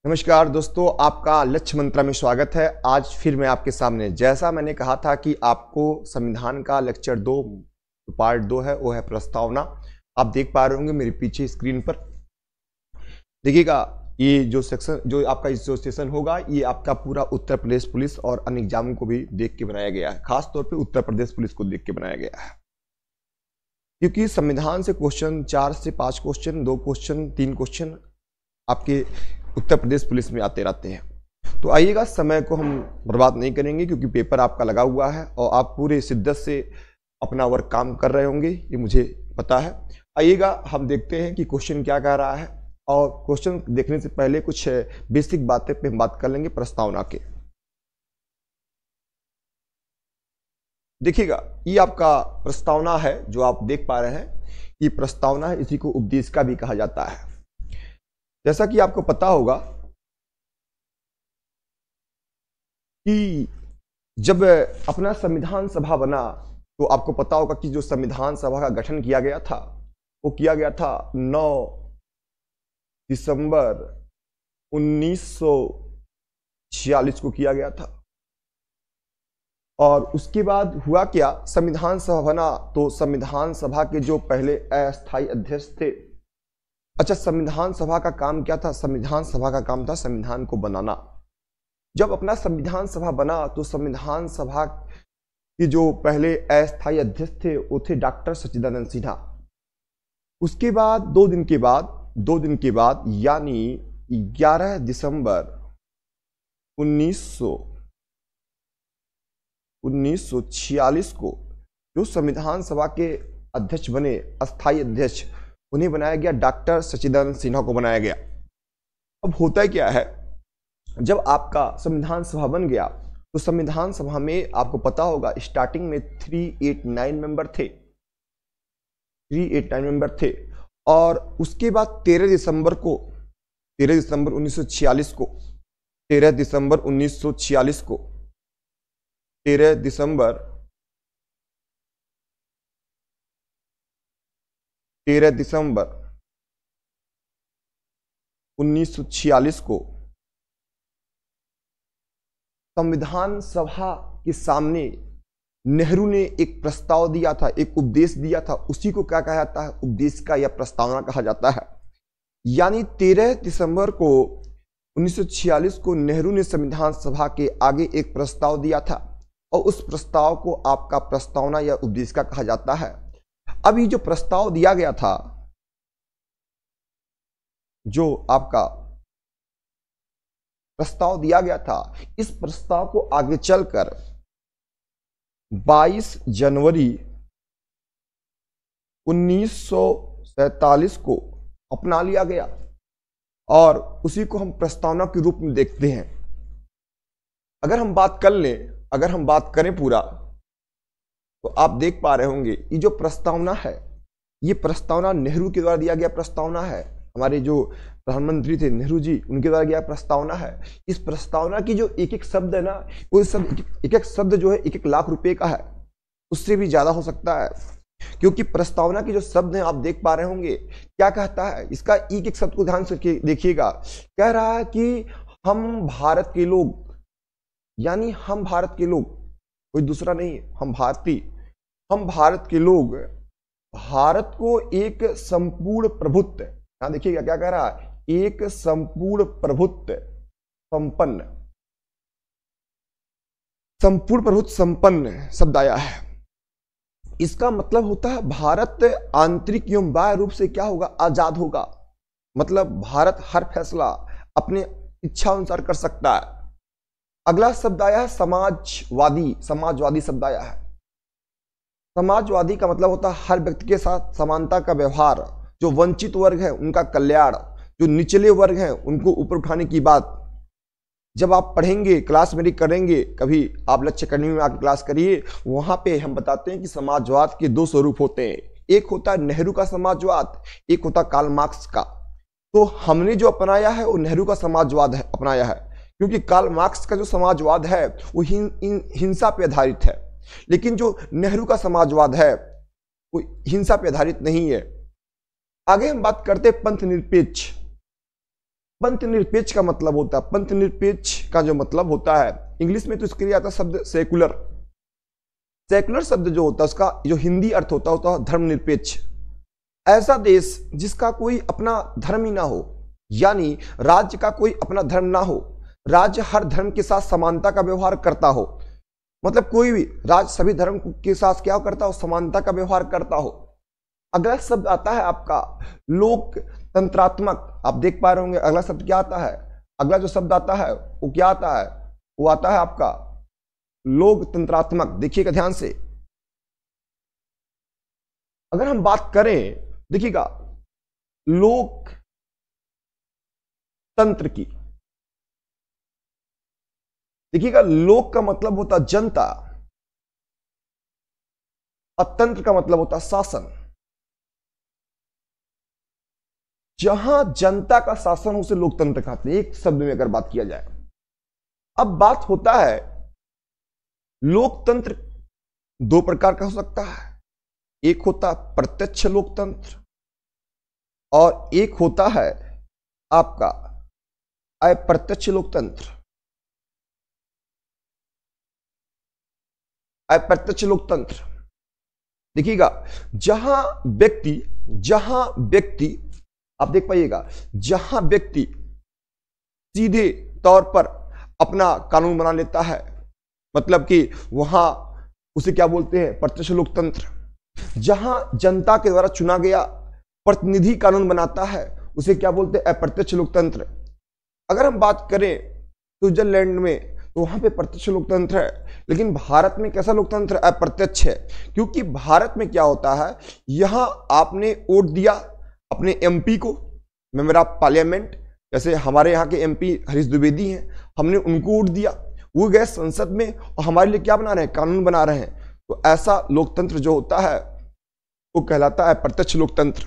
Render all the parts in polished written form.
नमस्कार दोस्तों, आपका लक्ष्य मंत्रा में स्वागत है। आज फिर मैं आपके सामने, जैसा मैंने कहा था कि आपको संविधान का लेक्चर 2 पार्ट 2 है, वो है प्रस्तावना। आप देख पा रहे होंगे मेरे पीछे स्क्रीन पर। देखिएगा, ये जो सेक्शन, जो आपका जो सेशन होगा, ये आपका पूरा उत्तर प्रदेश पुलिस और अन्य एग्जामों को भी देख के बनाया गया है। खास तौर पे उत्तर प्रदेश पुलिस को देख के बनाया गया है, क्योंकि संविधान से क्वेश्चन 4 से 5 क्वेश्चन, 2 क्वेश्चन, 3 क्वेश्चन आपके उत्तर प्रदेश पुलिस में आते रहते हैं। तो आइएगा, समय को हम बर्बाद नहीं करेंगे क्योंकि पेपर आपका लगा हुआ है और आप पूरे शिद्दत से अपना वर्क काम कर रहे होंगे, ये मुझे पता है। आइएगा, हम देखते हैं कि क्वेश्चन क्या कह रहा है, और क्वेश्चन देखने से पहले कुछ बेसिक बातें पे हम बात कर लेंगे प्रस्तावना के। देखिएगा, ये आपका प्रस्तावना है जो आप देख पा रहे हैं। ये प्रस्तावना है, इसी को उपदेशिका भी कहा जाता है। जैसा कि आपको पता होगा कि जब अपना संविधान सभा बना, तो आपको पता होगा कि जो संविधान सभा का गठन किया गया था, वो किया गया था 9 दिसंबर 1946 को किया गया था। और उसके बाद हुआ क्या, संविधान सभा बना तो संविधान सभा के जो पहले अस्थायी अध्यक्ष थे, अच्छा, संविधान सभा का काम क्या था? संविधान सभा का काम था संविधान को बनाना। जब अपना संविधान सभा बना तो संविधान सभा के जो पहले अस्थायी अध्यक्ष थे वो थे डॉक्टर सच्चिदानंद सिन्हा। उसके बाद 2 दिन के बाद यानी 11 दिसंबर 1946 को जो संविधान सभा के अध्यक्ष बने, अस्थायी अध्यक्ष, उन्हें बनाया गया, डॉक्टर सच्चिदानंद सिन्हा को बनाया गया। अब होता है क्या है, जब आपका संविधान सभा बन गया तो संविधान सभा में आपको पता होगा स्टार्टिंग में 389 मेंबर थे, और उसके बाद 13 दिसंबर 1946 को 13 दिसंबर 1946 को संविधान सभा के सामने नेहरू ने एक प्रस्ताव दिया था, एक उपदेश दिया था। उसी को क्या कहा जाता है? उपदेशिका या प्रस्तावना कहा जाता है। यानी 13 दिसंबर को 1946 को नेहरू ने संविधान सभा के आगे एक प्रस्ताव दिया था, और उस प्रस्ताव को आपका प्रस्तावना या उपदेशिका कहा जाता है। अब ये जो प्रस्ताव दिया गया था, जो आपका प्रस्ताव दिया गया था, इस प्रस्ताव को आगे चलकर 22 जनवरी 1947 को अपना लिया गया, और उसी को हम प्रस्तावना के रूप में देखते हैं। अगर हम बात करें पूरा, तो आप देख पा रहे होंगे ये जो प्रस्तावना है, ये प्रस्तावना नेहरू के द्वारा दिया गया प्रस्तावना है। हमारे जो प्रधानमंत्री थे नेहरू जी, उनके द्वारा गया प्रस्तावना है। इस प्रस्तावना की जो एक एक शब्द है ना, वो सब एक एक शब्द जो है 1-1 लाख रुपए का है, उससे भी ज्यादा हो सकता है, क्योंकि प्रस्तावना के जो शब्द हैं आप देख पा रहे होंगे। क्या कहता है? इसका एक एक शब्द को ध्यान से देखिएगा। कह रहा है कि हम भारत के लोग, यानी हम भारत के लोग, कोई दूसरा नहीं, हम भारत के लोग भारत को एक संपूर्ण प्रभुत्व, यहां देखिएगा क्या कह रहा है, एक संपूर्ण प्रभुत्व संपन्न शब्द आया है। इसका मतलब होता है भारत आंतरिक एवं बाह्य रूप से क्या होगा? आजाद होगा। मतलब भारत हर फैसला अपने इच्छा अनुसार कर सकता है। अगला शब्द आया है समाजवादी शब्द आया है। समाजवादी का मतलब होता है हर व्यक्ति के साथ समानता का व्यवहार, जो वंचित वर्ग है उनका कल्याण, जो निचले वर्ग हैं उनको ऊपर उठाने की बात। जब आप पढ़ेंगे, क्लास मेरी करेंगे, कभी आप लक्ष्य अकेडमी में आकर क्लास करिए, वहां पे हम बताते हैं कि समाजवाद के 2 स्वरूप होते हैं। एक होता है नेहरू का समाजवाद, एक होता है कार्ल मार्क्स का। तो हमने जो अपनाया है वो नेहरू का समाजवाद है, अपनाया है, क्योंकि कार्ल मार्क्स का जो समाजवाद है वो हिंसा पे आधारित है, लेकिन जो नेहरू का समाजवाद है वो हिंसा पे आधारित नहीं है। आगे हम बात करते हैं पंथ निरपेक्ष। पंथ निरपेक्ष का मतलब होता है, पंथ निरपेक्ष का जो मतलब होता है इंग्लिश में तो इसके लिए आता शब्द सेकुलर। सेकुलर शब्द जो होता है उसका जो हिंदी अर्थ होता है धर्मनिरपेक्ष। ऐसा देश जिसका कोई अपना धर्म ही ना हो, यानी राज्य का कोई अपना धर्म ना हो, राज्य हर धर्म के साथ समानता का व्यवहार करता हो, मतलब कोई भी राज्य सभी धर्म के साथ क्या करता हो, समानता का व्यवहार करता हो। अगला शब्द आता है आपका लोकतंत्रात्मक। आप देख पा रहे होंगे अगला शब्द क्या आता है, अगला जो शब्द आता है वो क्या आता है, वो आता है आपका लोकतंत्रात्मक। देखिएगा ध्यान से, अगर हम बात करें देखिएगा लोकतंत्र की, देखिएगा लोक का मतलब होता जनता और तंत्र का मतलब होता शासन। जहां जनता का शासन हो उसे लोकतंत्र कहते हैं, एक शब्द में अगर बात किया जाए। अब बात होता है लोकतंत्र दो प्रकार का हो सकता है, एक होता प्रत्यक्ष लोकतंत्र और एक होता है आपका अप्रत्यक्ष लोकतंत्र। अप्रत्यक्ष लोकतंत्र देखिएगा जहां व्यक्ति आप देख पाइएगा, जहां व्यक्ति सीधे तौर पर अपना कानून बना लेता है, मतलब कि वहां उसे क्या बोलते हैं, प्रत्यक्ष लोकतंत्र। जहां जनता के द्वारा चुना गया प्रतिनिधि कानून बनाता है उसे क्या बोलते हैं, अप्रत्यक्ष लोकतंत्र। अगर हम बात करें स्विट्जरलैंड में तो वहां पे प्रत्यक्ष लोकतंत्र है, लेकिन भारत में कैसा लोकतंत्र, अप्रत्यक्ष है। क्योंकि भारत में क्या होता है, यहां आपने वोट दिया अपने एमपी को, मेंबर ऑफ पार्लियामेंट, जैसे हमारे यहाँ के एमपी हरीश द्विवेदी हैं, हमने उनको वोट दिया, वो गए संसद में और हमारे लिए क्या बना रहे हैं, कानून बना रहे हैं। तो ऐसा लोकतंत्र जो होता है वो कहलाता है प्रत्यक्ष लोकतंत्र।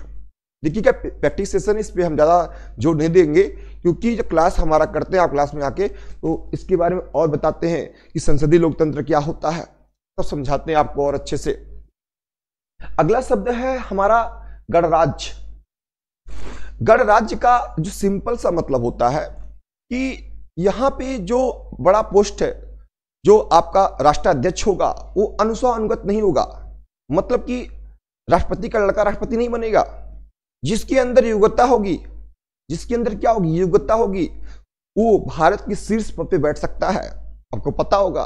देखिए क्या प्रैक्टिस सेशन, इस पे हम ज्यादा जोर नहीं देंगे क्योंकि जो क्लास हमारा करते हैं आप क्लास में आके तो इसके बारे में और बताते हैं कि संसदीय लोकतंत्र क्या होता है, तब समझाते हैं आपको और अच्छे से। अगला शब्द है हमारा गणराज्य। गणराज्य का जो सिंपल सा मतलब होता है कि यहां पे जो बड़ा पोस्ट है, जो आपका राष्ट्राध्यक्ष होगा वो अनुगत नहीं होगा, मतलब कि राष्ट्रपति का लड़का राष्ट्रपति नहीं बनेगा। जिसके अंदर योग्यता होगी, जिसके अंदर क्या होगी, योग्यता होगी, वो भारत के शीर्ष पद पे बैठ सकता है। आपको पता होगा,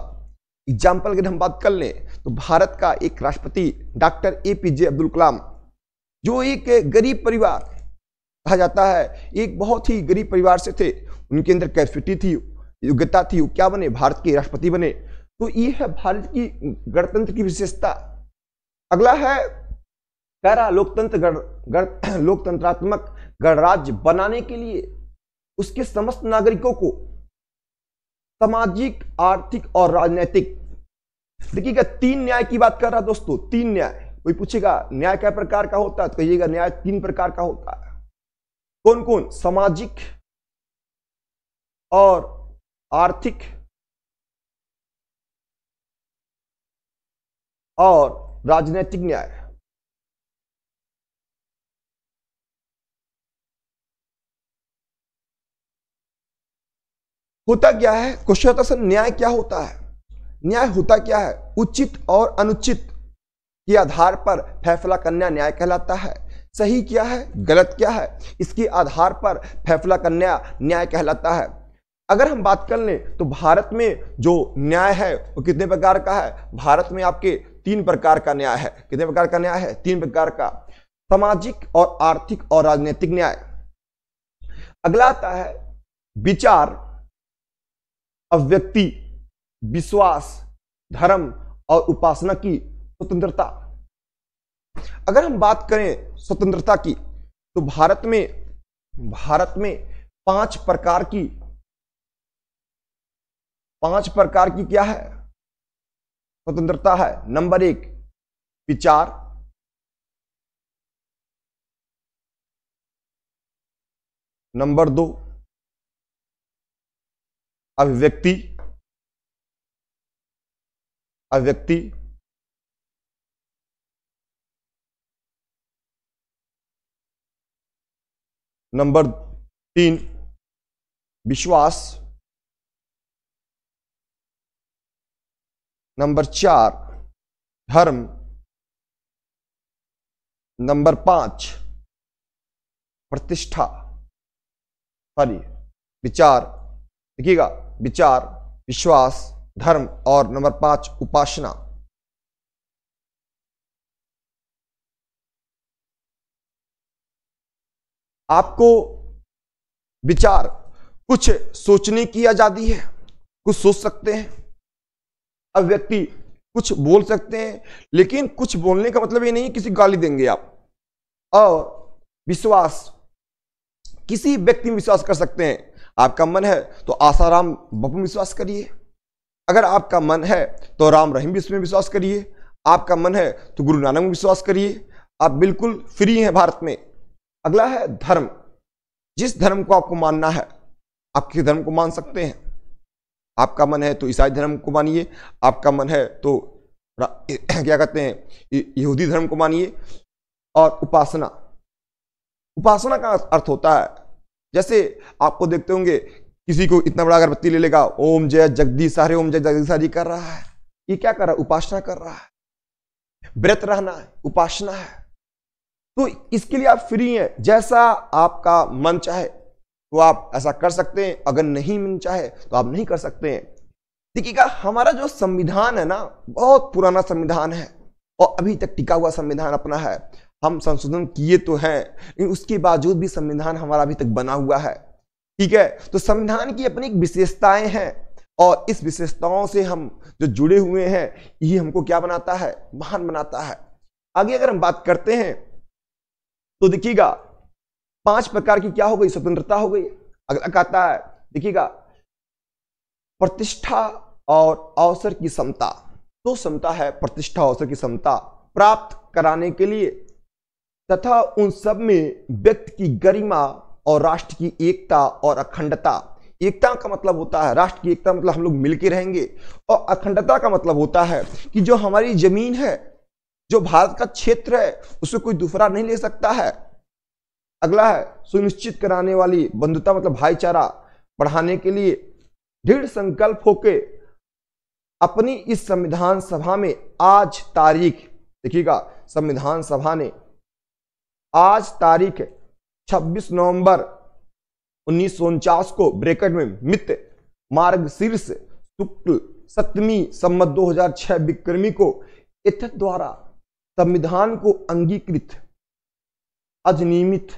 एग्जाम्पल अगर हम बात कर लें तो भारत का एक राष्ट्रपति डॉक्टर एपीजे अब्दुल कलाम, जो एक गरीब परिवार कहा जाता है, एक बहुत ही गरीब परिवार से थे, उनके अंदर कैपेसिटी थी, योग्यता थी, वो क्या बने, भारत के राष्ट्रपति बने। तो ये है भारत की गणतंत्र की विशेषता। अगला है कह लोकतंत्र लोकतंत्रात्मक गणराज्य बनाने के लिए उसके समस्त नागरिकों को सामाजिक, आर्थिक और राजनीतिक, देखिएगा तीन न्याय की बात कर रहा है दोस्तों, तीन न्याय। कोई पूछेगा न्याय क्या प्रकार का होता है, तो कहिएगा न्याय तीन प्रकार का होता है। कौन कौन, सामाजिक और आर्थिक और राजनीतिक न्याय। होता क्या है, क्वेश्चन होता सर न्याय क्या होता है। न्याय होता क्या है, उचित और अनुचित के आधार पर फैसला करना न्याय कहलाता है। सही क्या है, गलत क्या है, इसके आधार पर फैसला करना न्याय कहलाता है। अगर हम बात कर लें तो भारत में जो न्याय है वो कितने प्रकार का है, भारत में आपके तीन प्रकार का न्याय है। कितने प्रकार का न्याय है, तीन प्रकार का, सामाजिक और आर्थिक और राजनीतिक न्याय। अगला आता है विचार, अभिव्यक्ति, विश्वास, धर्म और उपासना की स्वतंत्रता। अगर हम बात करें स्वतंत्रता की तो भारत में पांच प्रकार की क्या है, स्वतंत्रता है। नंबर एक विचार, नंबर दो अभिव्यक्ति, नंबर तीन विश्वास। नंबर 4 धर्म। नंबर 5 प्रतिष्ठा। सॉरी, विचार। देखिएगा, विचार, विश्वास, धर्म और नंबर 5 उपासना। आपको विचार, कुछ सोचने की आजादी है, कुछ सोच सकते हैं। अब व्यक्ति कुछ बोल सकते हैं, लेकिन कुछ बोलने का मतलब ये नहीं किसी गाली देंगे आप। और विश्वास, किसी व्यक्ति में विश्वास कर सकते हैं। आपका मन है तो आसाराम बापू में विश्वास करिए, अगर आपका मन है तो राम रहीम भी इसमें विश्वास करिए, आपका मन है तो गुरु नानक में विश्वास करिए। आप बिल्कुल फ्री हैं भारत में। अगला है धर्म। जिस धर्म को आपको मानना है, आप किसी धर्म को मान सकते हैं। आपका मन है तो ईसाई धर्म को मानिए, आपका मन है तो क्या कहते हैं यहूदी धर्म को मानिए। और उपासना, उपासना का अर्थ होता है, जैसे आपको देखते होंगे किसी को इतना बड़ा अगरबत्ती ले लेगा, ओम जय जगदीश हरे, ओम जय जगदीश हरे कर रहा है। ये क्या कर रहा है? उपासना कर रहा है। व्रत रहना है, उपासना है। तो इसके लिए आप फ्री हैं, जैसा आपका मन चाहे तो आप ऐसा कर सकते हैं, अगर नहीं मन चाहे तो आप नहीं कर सकते हैं। देखिएगा, हमारा जो संविधान है ना, बहुत पुराना संविधान है और अभी तक टिका हुआ संविधान अपना है। हम संशोधन किए तो हैं, लेकिन उसके बावजूद भी संविधान हमारा अभी तक बना हुआ है। ठीक है, तो संविधान की अपनी विशेषताएं हैं और इस विशेषताओं से हम जो जुड़े हुए हैं, यही हमको क्या बनाता है? महान बनाता है। आगे अगर हम बात करते हैं तो देखिएगा, 5 प्रकार की क्या हो गई? स्वतंत्रता हो गई। अगला कहता है, देखिएगा, प्रतिष्ठा और अवसर की समता। तो समता है प्रतिष्ठा अवसर की समता प्राप्त कराने के लिए तथा उन सब में व्यक्ति की गरिमा और राष्ट्र की एकता और अखंडता। एकता का मतलब होता है, राष्ट्र की एकता मतलब हम लोग मिलके रहेंगे, और अखंडता का मतलब होता है कि जो हमारी जमीन है, जो भारत का क्षेत्र है, उसको कोई दूसरा नहीं ले सकता है। अगला है सुनिश्चित कराने वाली बंधुता, मतलब भाईचारा बढ़ाने के लिए दृढ़ संकल्प होके अपनी इस संविधान सभा में आज तारीख, देखिएगा, संविधान सभा ने आज तारीख 26 नवंबर 1949 को ब्रैकेट में मित्र मार्गशीर्ष शुक्ल 7वीं संवत 2006 विक्रमी को इत्थत द्वारा संविधान को अंगीकृत, अधिनियमित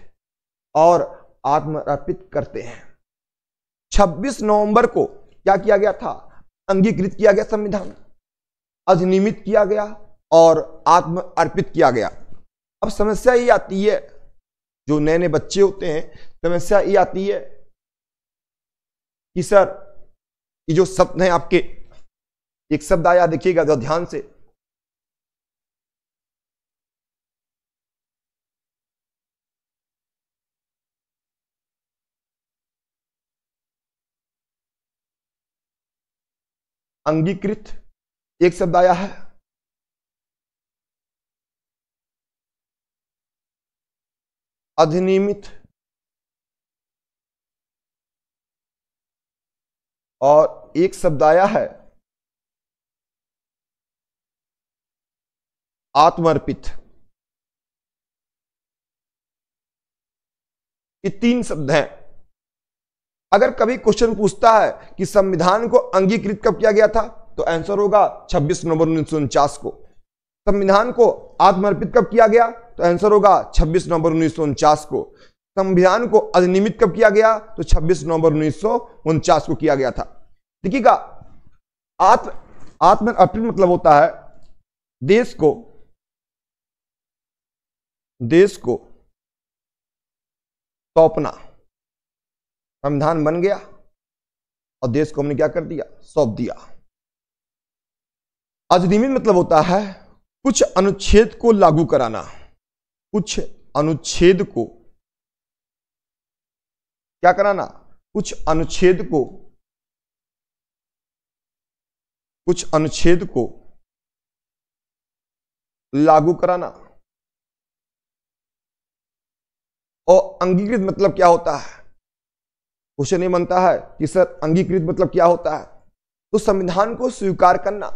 और आत्मर्पित करते हैं। 26 नवंबर को क्या किया गया था? अंगीकृत किया गया संविधान, अधिनियमित किया गया और आत्म अर्पित किया गया। अब समस्या ये आती है, जो नए नए बच्चे होते हैं, समस्या ये आती है कि सर ये जो शब्द हैं आपके, एक शब्द आया, देखिएगा तो ध्यान से, अंगीकृत एक शब्द आया है, अधिनियमित और एक शब्द आया है आत्मर्पित। ये 3 शब्द हैं। अगर कभी क्वेश्चन पूछता है कि संविधान को अंगीकृत कब किया गया था, तो आंसर होगा 26 नवंबर 1949 को। संविधान को आत्मर्पित कब किया गया, तो आंसर होगा 26 नवंबर 1949 को। संविधान को अधिनियमित कब किया गया, तो 26 नवंबर 1949 को किया गया था। देखिएगा, आत्मर्पित मतलब होता है देश को सौंपना। संविधान बन गया और देश को हमने क्या कर दिया? सौंप दिया। अधिनियमित मतलब होता है कुछ अनुच्छेद को लागू कराना, कुछ अनुच्छेद को क्या कराना? कुछ अनुच्छेद को लागू कराना। और अंगीकृत मतलब क्या होता है? क्वेश्चन ये बनता है कि सर अंगीकृत मतलब क्या होता है? तो संविधान को स्वीकार करना,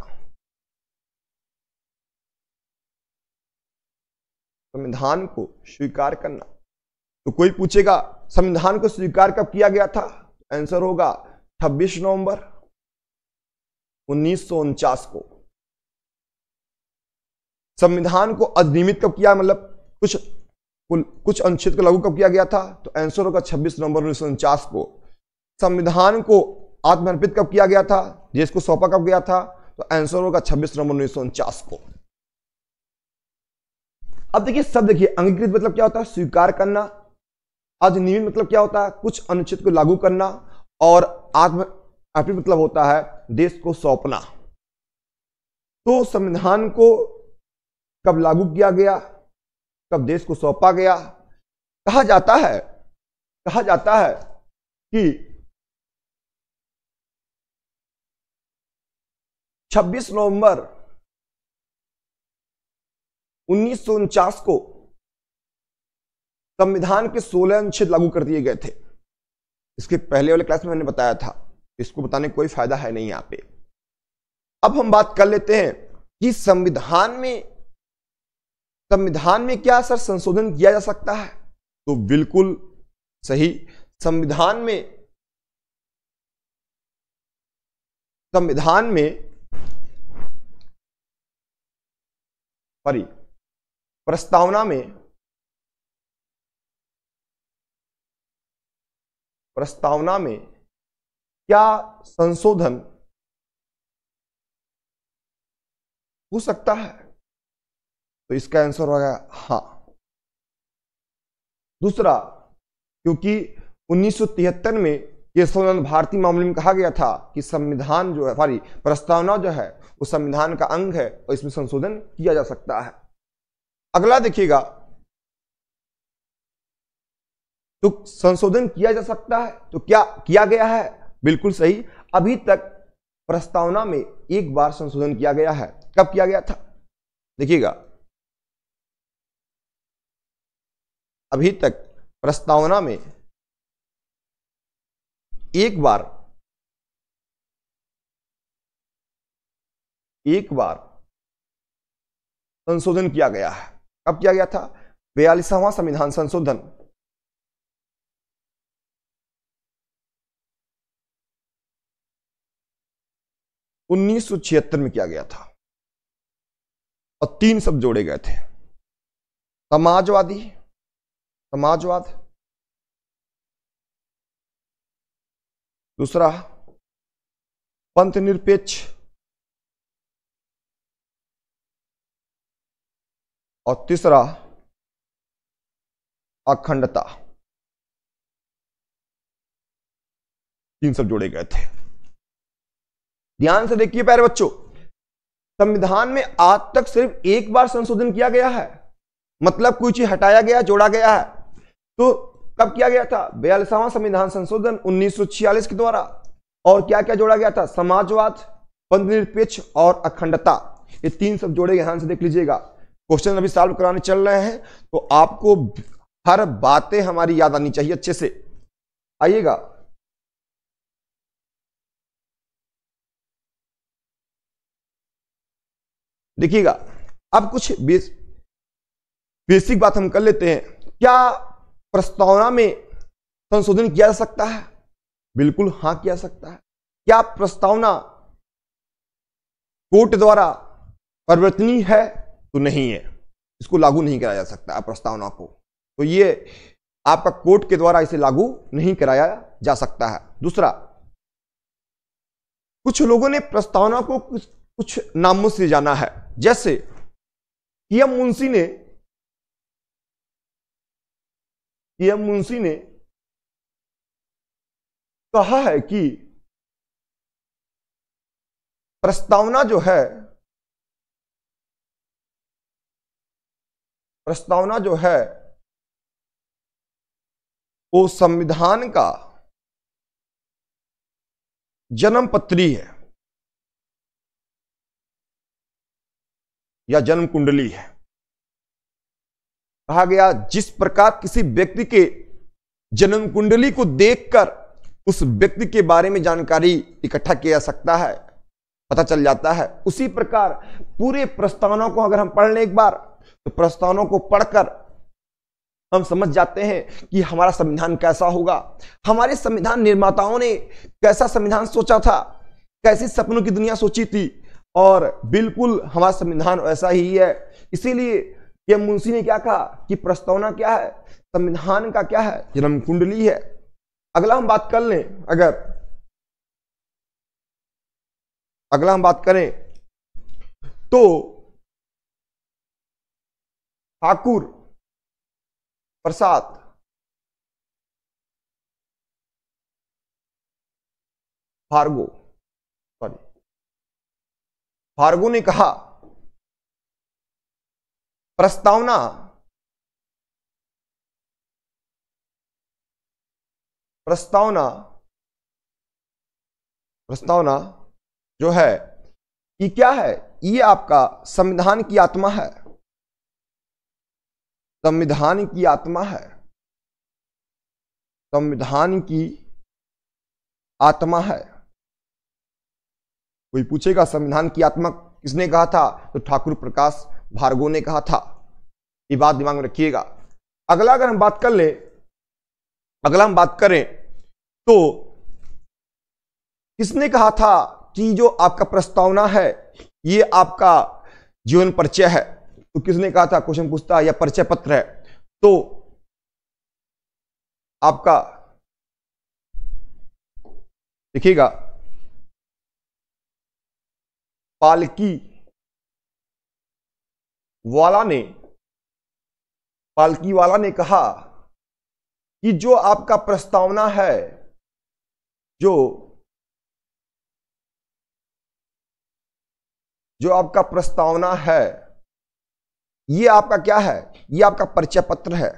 संविधान को स्वीकार करना। तो कोई पूछेगा संविधान को स्वीकार कब किया गया था? आंसर होगा 26 नवंबर 1949 को। संविधान को अधिनियमित कब किया, मतलब कुछ अनुच्छेद को लागू कब किया गया था? तो आंसर होगा 26 नवंबर 1949 को। संविधान को आत्मसमर्पित कब किया गया था, देश को सौंपा कब गया था? तो आंसर होगा 26 नवंबर 1949 को। अब देखिए शब्द देखिए, अंगीकृत मतलब क्या होता है? स्वीकार करना। अधिनियमित मतलब क्या होता है? कुछ अनुच्छेद को लागू करना। और आत्मसमर्पित मतलब होता है देश को सौंपना। तो संविधान को कब लागू किया गया, कब देश को सौंपा गया? कहा जाता है कि 26 नवंबर 1949 को संविधान के 16 अनुच्छेद लागू कर दिए गए थे। इसके पहले वाले क्लास में मैंने बताया था, इसको बताने का कोई फायदा है नहीं यहां पे। अब हम बात कर लेते हैं कि संविधान में क्या सर संशोधन किया जा सकता है? तो बिल्कुल सही, संविधान में प्रस्तावना में क्या संशोधन हो सकता है? तो इसका आंसर होगा हां। दूसरा, क्योंकि 1973 में ये संशोधन भारतीय मामले में कहा गया था कि संविधान जो है, प्रस्तावना जो है वो संविधान का अंग है और इसमें संशोधन किया जा सकता है। अगला देखिएगा, तो संशोधन किया जा सकता है, तो क्या किया गया है? बिल्कुल सही, अभी तक प्रस्तावना में एक बार संशोधन किया गया है। कब किया गया था? देखिएगा, अभी तक प्रस्तावना में एक बार संशोधन किया गया है। कब किया गया था? 42वां संविधान संशोधन 1976 में किया गया था और 3 शब्द जोड़े गए थे, समाजवाद, दूसरा पंथ निरपेक्ष और तीसरा अखंडता। 3 शब्द जोड़े गए थे। ध्यान से देखिए प्यारे बच्चों, संविधान में आज तक सिर्फ एक बार संशोधन किया गया है, मतलब कोई चीज हटाया गया, जोड़ा गया है। तो कब किया गया था? 42वां संविधान संशोधन 1946 के द्वारा। और क्या क्या जोड़ा गया था? समाजवाद, पंथ निरपेक्ष और अखंडता। ये 3 शब्द जोड़े गए, ध्यान से देख लीजिएगा। क्वेश्चन अभी सॉल्व कराने चल रहे हैं, तो आपको हर बातें हमारी याद आनी चाहिए अच्छे से। आइएगा, देखिएगा, अब कुछ बेसिक बात हम कर लेते हैं। क्या प्रस्तावना में संशोधन किया जा सकता है? बिल्कुल हां, किया जा सकता है। क्या प्रस्तावना कोर्ट द्वारा परिवर्तनीय है? तो नहीं है, इसको लागू नहीं कराया जा सकता प्रस्तावना को। तो ये आपका कोर्ट के द्वारा इसे लागू नहीं कराया जा सकता है। दूसरा, कुछ लोगों ने प्रस्तावना को कुछ नामों से जाना है, जैसे पीएम मुंशी ने कहा है कि प्रस्तावना जो है वो संविधान का जन्मपत्री है या जन्म कुंडली है। कहा गया जिस प्रकार किसी व्यक्ति के जन्म कुंडली को देखकर उस व्यक्ति के बारे में जानकारी इकट्ठा किया जा सकता है, पता चल जाता है। उसी प्रकार पूरे प्रस्तावना को अगर हम पढ़ लें एक बार, तो प्रस्तावना को पढ़कर हम समझ जाते हैं कि हमारा संविधान कैसा होगा, हमारे संविधान निर्माताओं ने कैसा संविधान सोचा था, कैसी सपनों की दुनिया सोची थी, और बिल्कुल हमारा संविधान वैसा ही है। इसीलिए ये मुंशी ने क्या कहा कि प्रस्तावना क्या है, संविधान का क्या है, जन्म कुंडली है। अगला हम बात कर लें, अगला हम बात करें तो ठाकुर प्रसाद भार्गव ने कहा प्रस्तावना जो है ये क्या है, ये आपका संविधान की आत्मा है, संविधान की आत्मा है, संविधान की आत्मा है। कोई पूछेगा संविधान की आत्मा किसने कहा था, तो ठाकुर प्रकाश भार्गव ने कहा था। ये बात दिमाग में रखिएगा। अगला अगर हम बात कर ले, अगला हम बात करें तो किसने कहा था कि जो आपका प्रस्तावना है ये आपका जीवन परिचय है, तो किसने कहा था, क्वेश्चन पूछता है, या परिचय पत्र है, तो आपका देखिएगा पालकी वाला ने कहा कि जो आपका प्रस्तावना है, जो आपका प्रस्तावना है, ये आपका क्या है, ये आपका परिचय पत्र है,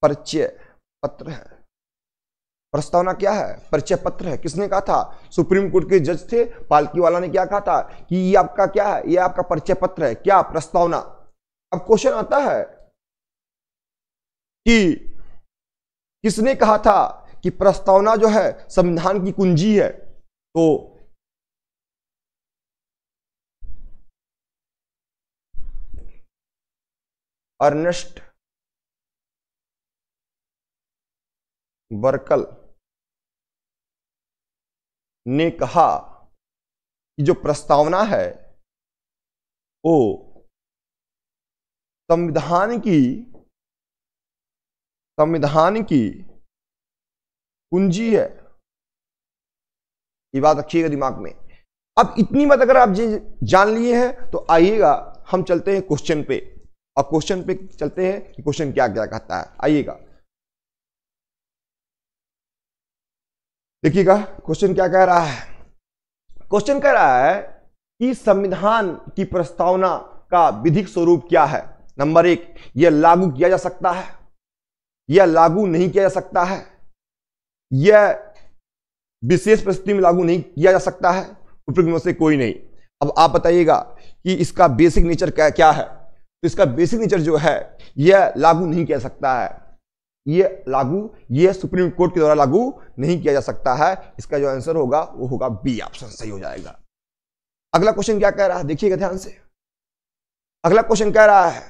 परिचय पत्र है। प्रस्तावना क्या है, परिचय पत्र है। किसने कहा था, सुप्रीम कोर्ट के जज थे, पालकी वाला ने क्या कहा था कि ये आपका क्या है, ये आपका परिचय पत्र है, क्या, प्रस्तावना। अब क्वेश्चन आता है कि किसने कहा था कि प्रस्तावना जो है संविधान की कुंजी है, तो अर्नेस्ट बर्कल ने कहा कि जो प्रस्तावना है वो संविधान की कुंजी है। ये बात रखिएगा दिमाग में। अब इतनी बात अगर आप जान लिए हैं तो आइएगा हम चलते हैं क्वेश्चन पे, और क्वेश्चन पे चलते हैं कि क्वेश्चन क्या क्या कहता है। आइएगा देखिएगा क्वेश्चन क्या कह रहा है। क्वेश्चन कह रहा है कि संविधान की प्रस्तावना का विधिक स्वरूप क्या है। नंबर 1, यह लागू किया जा सकता है, यह लागू नहीं किया जा सकता है, यह विशेष परिस्थिति में लागू नहीं किया जा सकता है, उपयुक्त में से कोई नहीं। अब आप बताइएगा कि इसका बेसिक नेचर क्या है। तो इसका बेसिक नेचर जो है यह लागू नहीं किया जा सकता है, यह सुप्रीम कोर्ट के द्वारा लागू नहीं किया जा सकता है। इसका जो आंसर होगा वो होगा बी ऑप्शन, सही हो जाएगा। अगला क्वेश्चन क्या कह रहा है, देखिएगा ध्यान से। अगला क्वेश्चन कह रहा है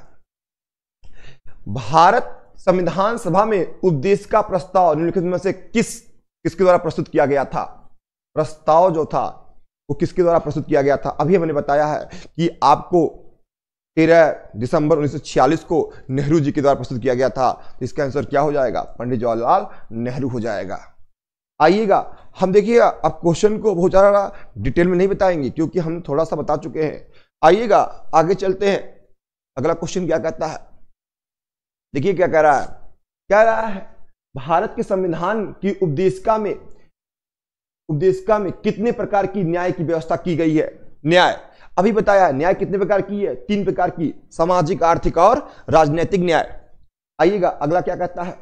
भारत संविधान सभा में उपदेश का प्रस्ताव निम्नलिखित में से किसके द्वारा प्रस्तुत किया गया था। प्रस्ताव जो था वो किसके द्वारा प्रस्तुत किया गया था। अभी मैंने बताया है कि आपको 13 दिसंबर 1946 को नेहरू जी के द्वारा प्रस्तुत किया गया था। तो इसका आंसर क्या हो जाएगा, पंडित जवाहरलाल नेहरू हो जाएगा। आइएगा हम देखिएगा, अब क्वेश्चन को बहुत ज्यादा डिटेल में नहीं बताएंगे क्योंकि हम थोड़ा सा बता चुके हैं। आइएगा आगे चलते हैं। अगला क्वेश्चन क्या कहता है, देखिए क्या कह रहा है। कह रहा है भारत के संविधान की उपदेशिका में कितने प्रकार की न्याय की व्यवस्था की गई है। न्याय अभी बताया, न्याय कितने प्रकार की है, 3 प्रकार की, सामाजिक, आर्थिक और राजनीतिक न्याय। आइएगा अगला क्या कहता है।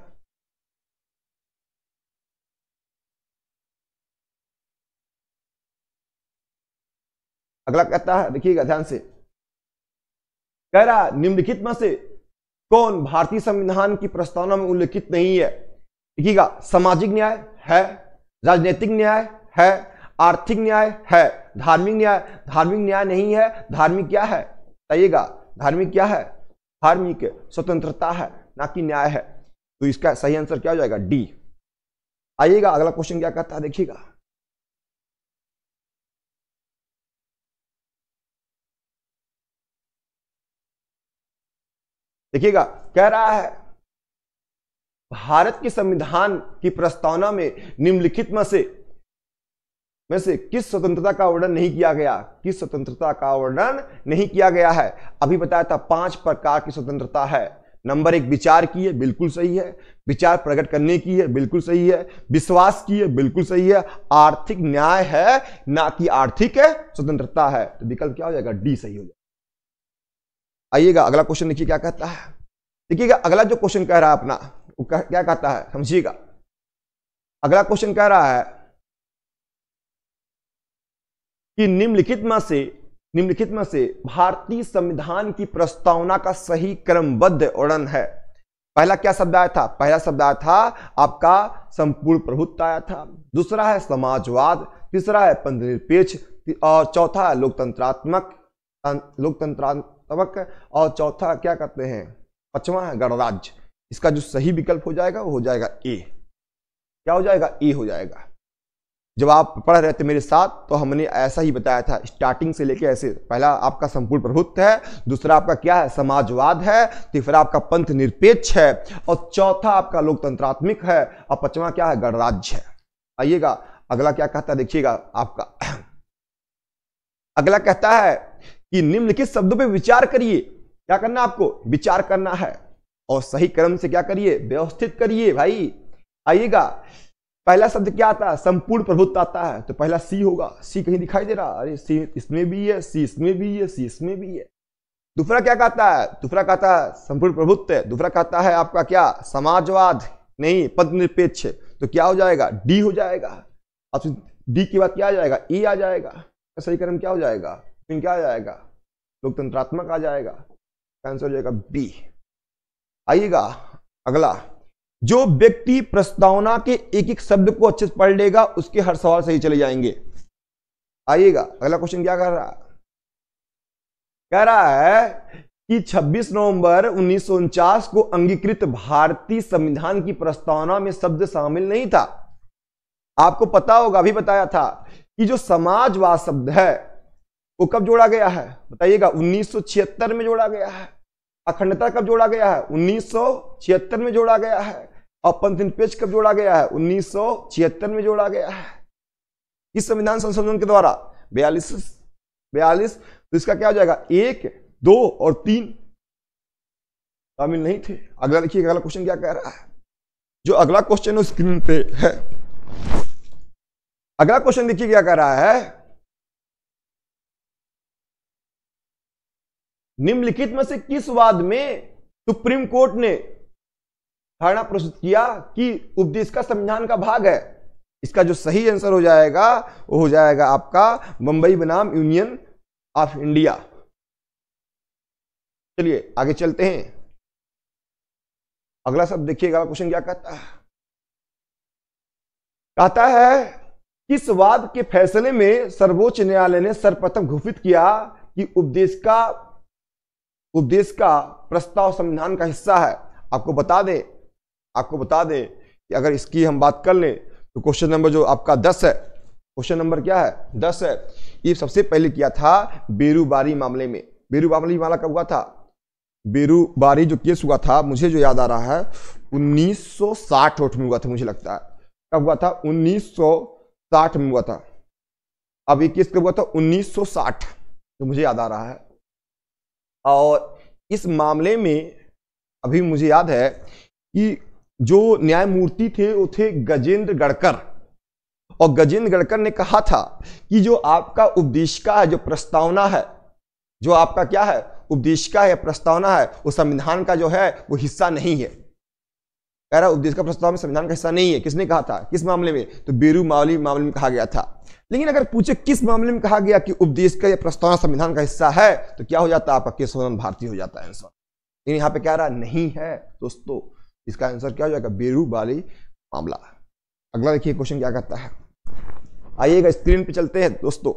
अगला कहता है, देखिएगा ध्यान से। कह रहा निम्नलिखित में से कौन भारतीय संविधान की प्रस्तावना में उल्लेखित नहीं है। देखिएगा, सामाजिक न्याय है, राजनीतिक न्याय है, आर्थिक न्याय है, धार्मिक न्याय नहीं है। धार्मिक क्या है बताइएगा, धार्मिक क्या है, धार्मिक स्वतंत्रता है ना कि न्याय है। तो इसका सही आंसर क्या हो जाएगा, डी। आइएगा अगला क्वेश्चन क्या कहता है, देखिएगा। देखिएगा, कह रहा है भारत के संविधान की प्रस्तावना में निम्नलिखित में से किस स्वतंत्रता का वर्णन नहीं किया गया, किस स्वतंत्रता का वर्णन नहीं किया गया है। अभी बताया था 5 प्रकार की स्वतंत्रता है। नंबर 1 विचार की है, बिल्कुल सही है। विचार प्रकट करने की है, बिल्कुल सही है। विश्वास की है, बिल्कुल सही है। आर्थिक न्याय है ना कि आर्थिक स्वतंत्रता है। तो विकल्प क्या हो जाएगा, डी सही हो जाएगा। आइएगा अगला क्वेश्चन देखिए क्या कहता है। देखिएगा अगला जो क्वेश्चन कह रहा है अपना, वो क्या कहता है समझिएगा। अगला क्वेश्चन कह रहा है कि निम्नलिखित में से भारतीय संविधान की प्रस्तावना का सही क्रमबद्ध वर्णन है। पहला क्या शब्द आया था, पहला शब्द आया था आपका संपूर्ण प्रभुत्व आया था। दूसरा है समाजवाद, तीसरा है पंथनिरपेक्ष, और चौथा है लोकतंत्रात्मक, और चौथा क्या कहते हैं, 5वां है गणराज्य। इसका जो सही विकल्प हो जाएगा वो हो जाएगा ए। क्या हो जाएगा, ए हो जाएगा। जब आप पढ़ रहे थे मेरे साथ तो हमने ऐसा ही बताया था स्टार्टिंग से लेके ऐसे। पहला आपका संपूर्ण प्रभुत्व है, दूसरा आपका क्या है, समाजवाद है, तीसरा आपका पंथ निरपेक्ष है, और चौथा आपका लोकतंत्रात्मक है, और 5वां क्या है, गणराज्य है। आइएगा अगला क्या कहता है, देखिएगा आपका अगला कहता है कि निम्नलिखित शब्दों पे विचार करिए। क्या करना आपको, विचार करना है, और सही क्रम से क्या करिए, व्यवस्थित करिए भाई। आइएगा पहला शब्द क्या आता है, संपूर्ण प्रभुत्व आता है, तो पहला सी होगा। सी कहीं दिखाई दे रहा, अरे सी इसमें भी है, सी इसमें भी है, सी इसमें भी है। दूसरा क्या कहता है, दूसरा कहता है संपूर्ण प्रभुत्व, दूसरा कहता है आपका क्या, समाजवाद नहीं पंथनिरपेक्ष, तो क्या हो जाएगा, डी हो जाएगा। अब डी के बाद क्या आ जाएगा, ई आ जाएगा। सही क्रम क्या हो जाएगा, फिर क्या आ जाएगा, लोकतंत्रात्मक आ जाएगा। आंसर हो जाएगा बी। आइएगा अगला, जो व्यक्ति प्रस्तावना के एक एक शब्द को अच्छे से पढ़ लेगा उसके हर सवाल सही चले जाएंगे। आइएगा अगला क्वेश्चन क्या कर रहा है, कह रहा है कि 26 नवंबर 1949 को अंगीकृत भारतीय संविधान की प्रस्तावना में शब्द शामिल नहीं था। आपको पता होगा, अभी बताया था कि जो समाजवाद शब्द है वो कब जोड़ा गया है, बताइएगा 1976 में जोड़ा गया है। अखंडता कब जोड़ा गया है, 1976 में जोड़ा गया है। और पंथनिरपेक्ष कब जोड़ा गया है, 1976 में जोड़ा गया है। इस संविधान संशोधन के द्वारा 42 तो इसका क्या हो जाएगा, 1, 2 और 3 शामिल नहीं थे। अगला देखिए अगला क्वेश्चन क्या कह रहा है, जो अगला क्वेश्चन स्क्रीन पे है। अगला क्वेश्चन देखिए क्या कह रहा है, निम्नलिखित में से किस वाद में सुप्रीम कोर्ट ने धारणा प्रस्तुत किया कि उपदेश का संविधान का भाग है। इसका जो सही आंसर हो जाएगा वो हो जाएगा आपका मुंबई बनाम यूनियन ऑफ इंडिया। चलिए आगे चलते हैं। अगला शब्द देखिएगा, क्वेश्चन क्या कहता है, कहता है किस वाद के फैसले में सर्वोच्च न्यायालय ने सर्वप्रथम घोषित किया कि उपदेश का प्रस्ताव संविधान का हिस्सा है। आपको बता दें कि अगर इसकी हम बात कर लें तो क्वेश्चन नंबर जो आपका 10 है, क्वेश्चन नंबर क्या है, 10 है। ये सबसे पहले किया था बेरूबारी मामले में। बेरूबारी मामला कब हुआ था, बेरूबारी जो केस हुआ था, मुझे जो याद आ रहा है 1960 में हुआ था, मुझे लगता है। कब हुआ था, 1960 में हुआ था। अब ये केस कब हुआ था, 1960, तो मुझे याद आ रहा है। और इस मामले में अभी मुझे याद है कि जो न्यायमूर्ति थे वो थे गजेंद्र गढ़कर, और गजेंद्र गढ़कर ने कहा था कि जो आपका उपदेशिका है, जो प्रस्तावना है, जो आपका क्या है उपदेशिका है, प्रस्तावना है, वो संविधान का जो है वो हिस्सा नहीं है। कह रहा उपदेशिका प्रस्तावना में संविधान का हिस्सा नहीं है। किसने कहा था, किस मामले में, तो बेरूबारी मामले में कहा गया था। लेकिन अगर पूछे किस मामले में कहा गया कि उपदेश का यह प्रस्तावना संविधान का हिस्सा है, तो क्या हो जाता है आपका केशवानंद भारती हो जाता है आंसर। लेकिन यहाँ पे कह रहा नहीं है दोस्तों, इसका आंसर क्या हो जाएगा, बेरूबारी मामला। अगला देखिए क्वेश्चन क्या कहता है, आइएगा स्क्रीन पे चलते हैं दोस्तों।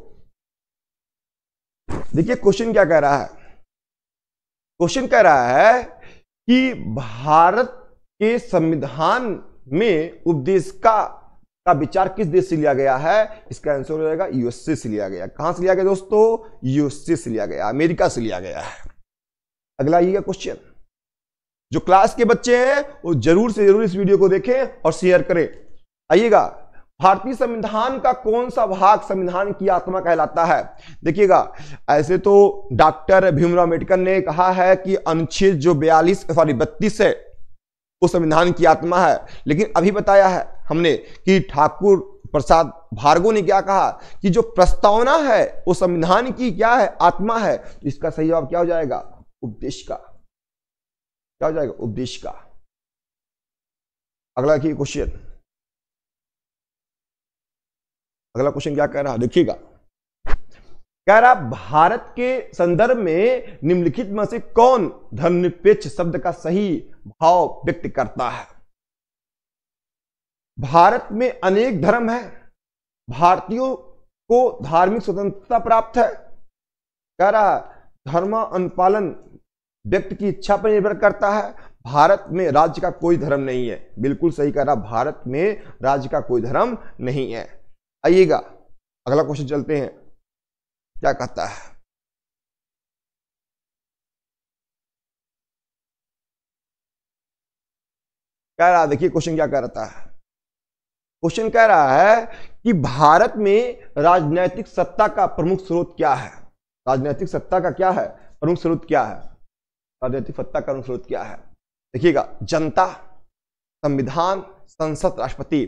देखिए क्वेश्चन क्या कह रहा है, क्वेश्चन कह रहा है कि भारत के संविधान में उपदेश का विचार किस देश से लिया गया है? इसका आंसर हो जाएगा यूएसए से लिया गया। कहां से लिया गया दोस्तों? यूएसए से लिया गया, अमेरिका से लिया गया है। अगला आइएगा क्वेश्चन, जो क्लास के बच्चे हैं वो जरूर से जरूर इस वीडियो को देखें और शेयर करें। आइएगा, भारतीय संविधान का कौन सा भाग संविधान की आत्मा कहलाता है? देखिएगा, ऐसे तो डॉक्टर भीमराव अम्बेडकर ने कहा है कि अनुच्छेद जो 32 है वो संविधान की आत्मा है, लेकिन अभी बताया है हमने कि ठाकुर प्रसाद भार्गव ने क्या कहा कि जो प्रस्तावना है वो संविधान की क्या है? आत्मा है। तो इसका सही जवाब क्या हो जाएगा? उपदेश का। क्या हो जाएगा? उपदेश का। अगला देखिए क्वेश्चन, अगला क्वेश्चन क्या कह रहा है देखिएगा, कह रहा भारत के संदर्भ में निम्नलिखित में से कौन धर्मनिरपेक्ष शब्द का सही भाव व्यक्त करता है? भारत में अनेक धर्म है, भारतीयों को धार्मिक स्वतंत्रता प्राप्त है। कह रहा धर्म अनुपालन व्यक्ति की इच्छा पर निर्भर करता है। भारत में राज्य का कोई धर्म नहीं है। बिल्कुल सही कह रहा, भारत में राज्य का कोई धर्म नहीं है। आइएगा अगला क्वेश्चन चलते हैं, क्या कहता है? कह रहा देखिए क्वेश्चन क्या कह रहा है, क्वेश्चन कह रहा है कि भारत में राजनीतिक सत्ता का प्रमुख स्रोत क्या है? राजनीतिक सत्ता का क्या है? प्रमुख स्रोत क्या है? राजनीतिक सत्ता का प्रमुख स्रोत क्या है? देखिएगा, जनता, संविधान, संसद, राष्ट्रपति।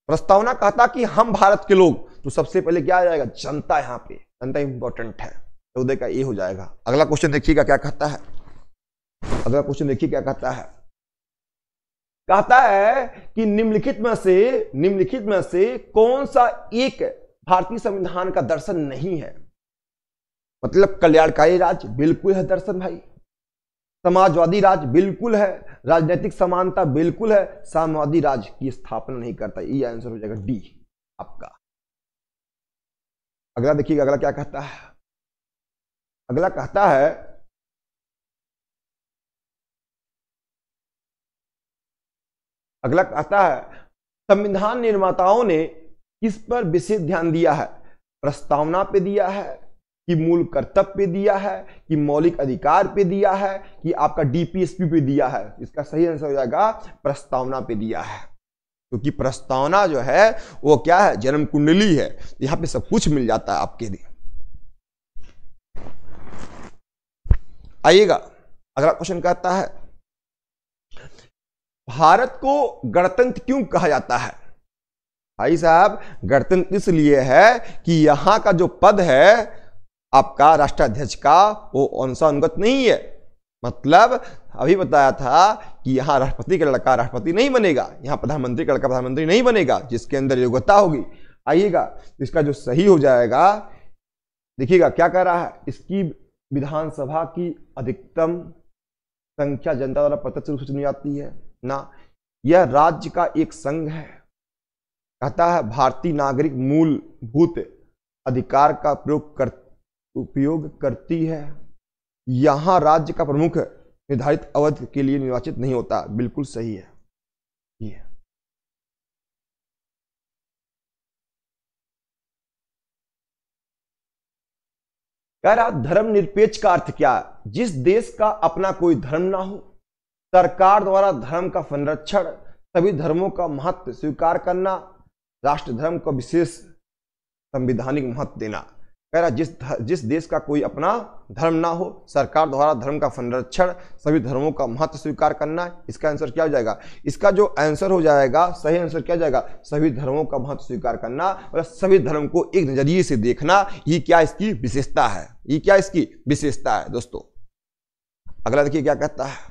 प्रस्तावना कहता कि हम भारत के लोग, तो सबसे पहले क्या आ जाएगा? जनता। यहां पे जनता इंपॉर्टेंट है, तो उदय का ये हो जाएगा। अगला क्वेश्चन देखिएगा क्या कहता है, अगला क्वेश्चन देखिए क्या कहता है। कहता है कि निम्नलिखित में से कौन सा एक भारतीय संविधान का दर्शन नहीं है? मतलब कल्याणकारी राज्य बिल्कुल है दर्शन भाई, समाजवादी राज्य बिल्कुल है, राजनीतिक समानता बिल्कुल है, साम्यवादी राज्य की स्थापना नहीं करता। ये आंसर हो जाएगा डी आपका। अगला देखिएगा, अगला क्या कहता है, अगला कहता है संविधान निर्माताओं ने किस पर विशेष ध्यान दिया है? प्रस्तावना पे दिया है कि मूल कर्तव्य पे दिया है कि मौलिक अधिकार पे दिया है कि आपका डीपीएसपी पे दिया है? इसका सही आंसर हो जाएगा प्रस्तावना पे दिया है, क्योंकि प्रस्तावना जो है वो क्या है? जन्म कुंडली है, यहां पे सब कुछ मिल जाता है आपके लिए। आइएगा अगला क्वेश्चन कहता है, भारत को गणतंत्र क्यों कहा जाता है? भाई साहब, गणतंत्र इसलिए है कि यहां का जो पद है आपका राष्ट्राध्यक्ष का, वो वंशानुगत नहीं है। मतलब अभी बताया था कि यहां राष्ट्रपति का लड़का राष्ट्रपति नहीं बनेगा, यहां प्रधानमंत्री का लड़का प्रधानमंत्री नहीं बनेगा, जिसके अंदर योग्यता होगी। आइएगा, इसका जो सही हो जाएगा, देखिएगा क्या कह रहा है, इसकी विधानसभा की अधिकतम संख्या जनता द्वारा प्रत्यक्ष रूप से चुनी जाती है ना, यह राज्य का एक संघ है। कहता है भारतीय नागरिक मूलभूत अधिकार का उपयोग करती है। यहां राज्य का प्रमुख निर्धारित अवधि के लिए निर्वाचित नहीं होता। बिल्कुल सही है ये। कह रहा धर्मनिरपेक्ष का अर्थ क्या है? जिस देश का अपना कोई धर्म ना हो, सरकार द्वारा धर्म का संरक्षण, सभी धर्मों का महत्व स्वीकार करना, राष्ट्र धर्म को विशेष संवैधानिक महत्व देना। कह रहा जिस देश का कोई अपना धर्म ना हो, सरकार द्वारा धर्म का संरक्षण, सभी धर्मों का महत्व स्वीकार करना। इसका आंसर क्या हो जाएगा? इसका जो आंसर हो जाएगा, सही आंसर क्या हो जाएगा? सभी धर्मों का महत्व स्वीकार करना और सभी धर्म को एक नजरिए से देखना। ये क्या इसकी विशेषता है? ये क्या इसकी विशेषता है दोस्तों? अगला देखिए क्या कहता है।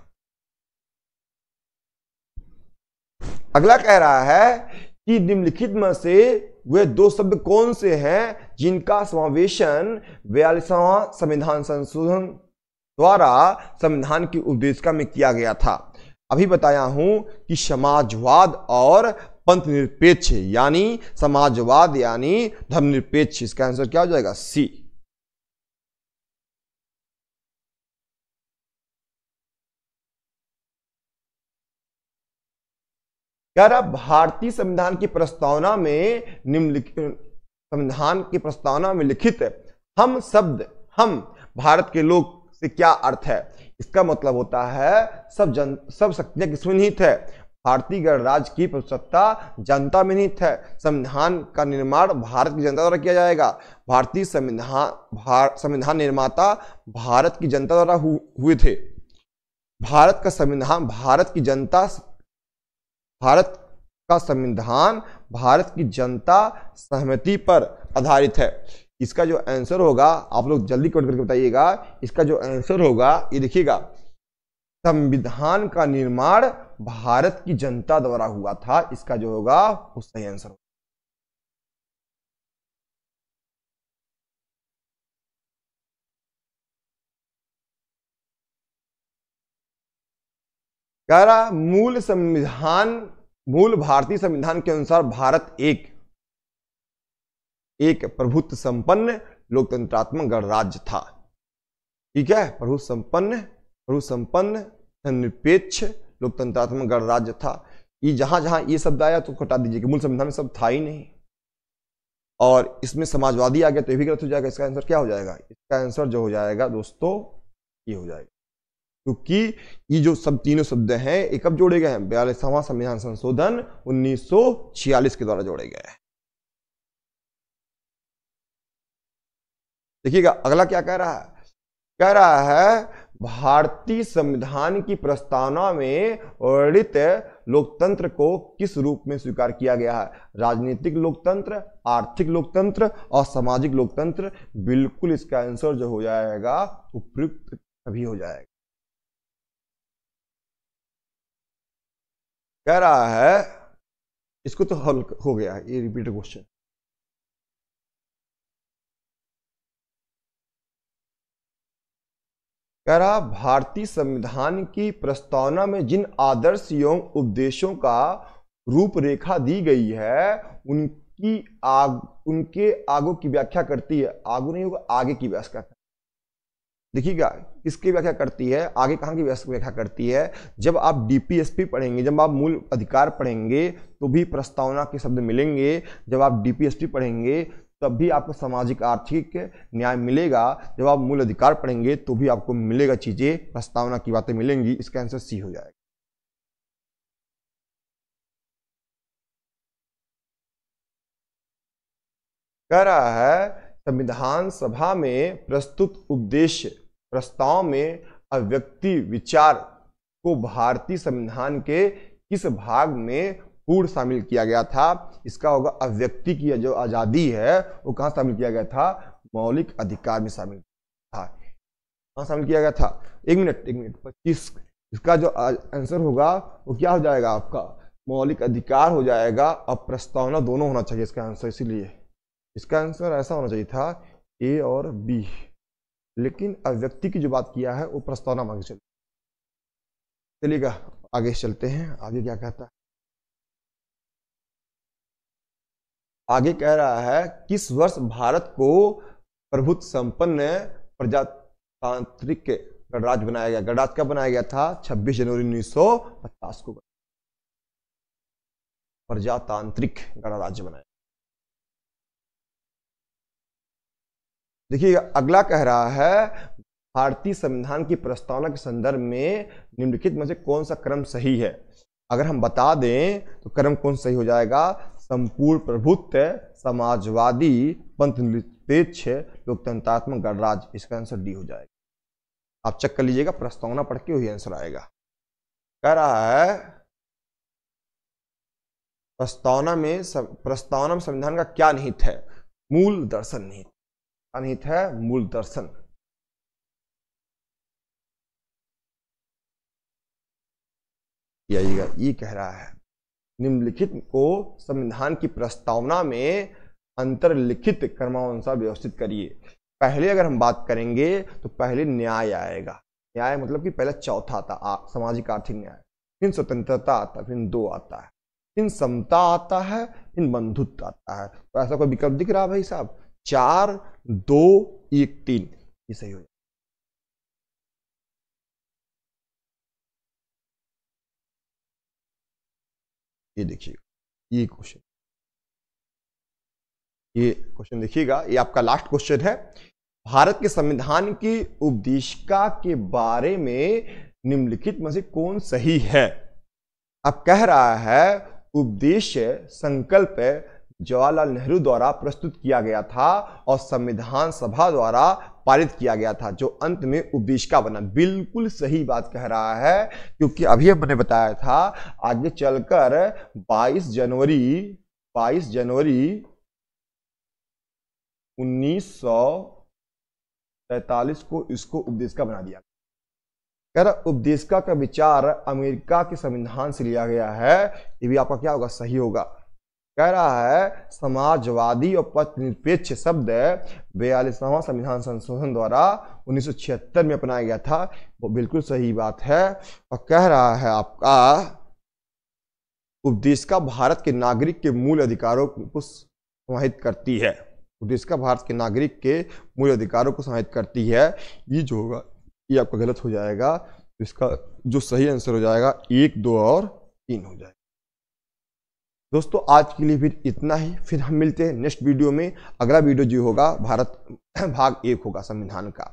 अगला कह रहा है कि निम्नलिखित में से वे दो शब्द कौन से हैं जिनका समावेशन 42वां संविधान संशोधन द्वारा संविधान की उपदेशिका में किया गया था? अभी बताया हूं कि समाजवाद और पंथ निरपेक्ष, यानी समाजवाद यानी धर्मनिरपेक्ष। इसका आंसर क्या हो जाएगा? सी। कह रहा भारतीय संविधान की प्रस्तावना में निम्नलिखित, संविधान की प्रस्तावना में लिखित हम शब्द, हम भारत के लोग से क्या अर्थ है? इसका मतलब होता है सब शक्तियां किसमें निहित है? भारतीय गणराज्य की सत्ता जनता में निहित है। संविधान का निर्माण भारत की जनता द्वारा किया जाएगा। भारतीय संविधान निर्माता भारत की जनता द्वारा हुए थे। भारत का संविधान भारत की जनता सहमति पर आधारित है। इसका जो आंसर होगा, आप लोग जल्दी कमेंट करके बताइएगा, इसका जो आंसर होगा ये देखिएगा, संविधान का निर्माण भारत की जनता द्वारा हुआ था। इसका जो होगा वो सही आंसर होगा। कह रहा मूल भारतीय संविधान के अनुसार भारत एक प्रभुत्व संपन्न लोकतंत्रात्मक गणराज्य था। ठीक है, प्रभुत्व संपन्न निरपेक्ष लोकतंत्रात्मक गणराज्य था। ये जहां जहां ये शब्द आया तो हटा दीजिए कि मूल संविधान में शब्द था ही नहीं, और इसमें समाजवादी आ गया तो ये भी गलत हो जाएगा। इसका आंसर क्या हो जाएगा? इसका आंसर जो हो जाएगा दोस्तों ये हो जाएगा, क्योंकि ये जो सब तीनों शब्द हैं ये कब जोड़े गए हैं? 42वां संविधान संशोधन 1946 के द्वारा जोड़े गए हैं। देखिएगा अगला क्या कह रहा है? कह रहा है भारतीय संविधान की प्रस्तावना में वर्णित लोकतंत्र को किस रूप में स्वीकार किया गया है? राजनीतिक लोकतंत्र, आर्थिक लोकतंत्र और सामाजिक लोकतंत्र। बिल्कुल इसका आंसर जो हो जाएगा उपयुक्त सभी हो जाएगा। कह रहा है, इसको तो हल हो गया है, ये रिपीटेड क्वेश्चन। कह रहा भारतीय संविधान की प्रस्तावना में जिन आदर्श एवं उपदेशों का रूपरेखा दी गई है उनके आगू की व्याख्या करती है। आगू नहीं होगा, आगे की व्याख्या। देखिएगा किसकी व्याख्या करती है, आगे कहाँ की व्याख्या करती है? जब आप डीपीएसपी पढ़ेंगे, जब आप मूल अधिकार पढ़ेंगे तो भी प्रस्तावना के शब्द मिलेंगे। जब आप डीपीएसपी पढ़ेंगे तब भी आपको सामाजिक आर्थिक न्याय मिलेगा। जब आप मूल अधिकार पढ़ेंगे तो भी आपको मिलेगा, चीजें प्रस्तावना की बातें मिलेंगी। इसका आंसर सी हो जाएगा। कह रहा है संविधान सभा में प्रस्तुत उपदेश प्रस्ताव में अव्यक्ति विचार को भारतीय संविधान के किस भाग में पूर्ण शामिल किया गया था? इसका होगा अव्यक्ति की जो आजादी है वो कहां शामिल किया गया था? मौलिक अधिकार में शामिल था। कहां शामिल किया गया था? एक मिनट 25। इसका जो आंसर होगा वो क्या हो जाएगा आपका? मौलिक अधिकार हो जाएगा। अब प्रस्तावना दोनों होना चाहिए इसका आंसर, इसीलिए इसका आंसर ऐसा होना चाहिए था ए और बी, लेकिन अव्यक्ति की जो बात किया है वो प्रस्तावना मांग चलिए। चलिएगा आगे चलते हैं, आगे क्या कहता है? आगे कह रहा है किस वर्ष भारत को प्रभुत्व संपन्न प्रजातांत्रिक गणराज्य बनाया गया? गणराज्य कब बनाया गया था? 26 जनवरी 1950 को प्रजातांत्रिक गणराज्य बनाया। देखिए अगला कह रहा है भारतीय संविधान की प्रस्तावना के संदर्भ में निम्नलिखित में से कौन सा क्रम सही है? अगर हम बता दें तो क्रम कौन सही हो जाएगा? संपूर्ण प्रभुत्व, समाजवादी, पंथ निरपेक्ष, लोकतंत्रात्मक गणराज्य। इसका आंसर डी हो जाएगा। आप चेक कर लीजिएगा, प्रस्तावना पढ़ के वही आंसर आएगा। कह रहा है प्रस्तावना में संविधान का क्या निहित है? मूल दर्शन निहित। निहित है मूल दर्शन। ये कह रहा है निम्नलिखित को संविधान की प्रस्तावना में अंतर्लिखित क्रमानुसार व्यवस्थित करिए। पहले अगर हम बात करेंगे तो पहले न्याय आएगा। न्याय मतलब कि पहले चौथा था सामाजिक आर्थिक न्याय। फिर स्वतंत्रता आता है, फिर 2 आता है, फिर समता आता है, फिर बंधुत्व आता है। तो ऐसा कोई विकल्प दिख रहा है भाई साहब? 4 2 1 3, ये सही हो जाए। ये देखिएगा, ये क्वेश्चन देखिएगा, ये आपका लास्ट क्वेश्चन है। भारत के संविधान की उपदेशिका के बारे में निम्नलिखित में से कौन सही है? अब कह रहा है उपदेश्य संकल्प जवाहरलाल नेहरू द्वारा प्रस्तुत किया गया था और संविधान सभा द्वारा पारित किया गया था, जो अंत में उपदेशिका बना। बिल्कुल सही बात कह रहा है, क्योंकि अभी मैंने बताया था आगे चलकर 22 जनवरी 1943 को इसको उपदेशिका बना दिया। कह रहा उपदेशिका का विचार अमेरिका के संविधान से लिया गया है। ये भी आपका क्या होगा? सही होगा। कह रहा है समाजवादी और पथ निरपेक्ष शब्द 42वां संविधान संशोधन द्वारा 1976 में अपनाया गया था। वो बिल्कुल सही बात है। और कह रहा है आपका उपदेशिका भारत के नागरिक के मूल अधिकारों को समाहित करती है। उपदेशिका भारत के नागरिक के मूल अधिकारों को समाहित करती है। ये जो होगा ये आपका गलत हो जाएगा। तो इसका जो सही आंसर हो जाएगा 1 2 और 3 हो जाएगा। दोस्तों आज के लिए फिर इतना ही, फिर हम मिलते हैं नेक्स्ट वीडियो में। अगला वीडियो जो होगा भारत भाग 1 होगा संविधान का,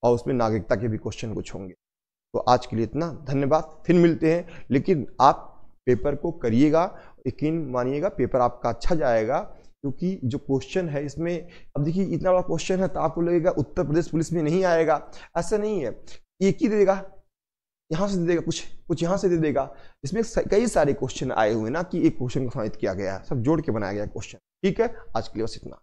और उसमें नागरिकता के भी क्वेश्चन कुछ होंगे। तो आज के लिए इतना, धन्यवाद, फिर मिलते हैं। लेकिन आप पेपर को करिएगा, यकीन मानिएगा पेपर आपका अच्छा जाएगा, क्योंकि जो क्वेश्चन है इसमें, अब देखिए इतना बड़ा क्वेश्चन है तो आपको लगेगा उत्तर प्रदेश पुलिस में नहीं आएगा, ऐसा नहीं है। एक ही दे देगा, यहाँ से दे देगा, कुछ यहाँ से दे देगा। इसमें कई सारे क्वेश्चन आए हुए ना कि एक क्वेश्चन को समाहित किया गया है, सब जोड़ के बनाया गया क्वेश्चन। ठीक है, आज के लिए बस इतना।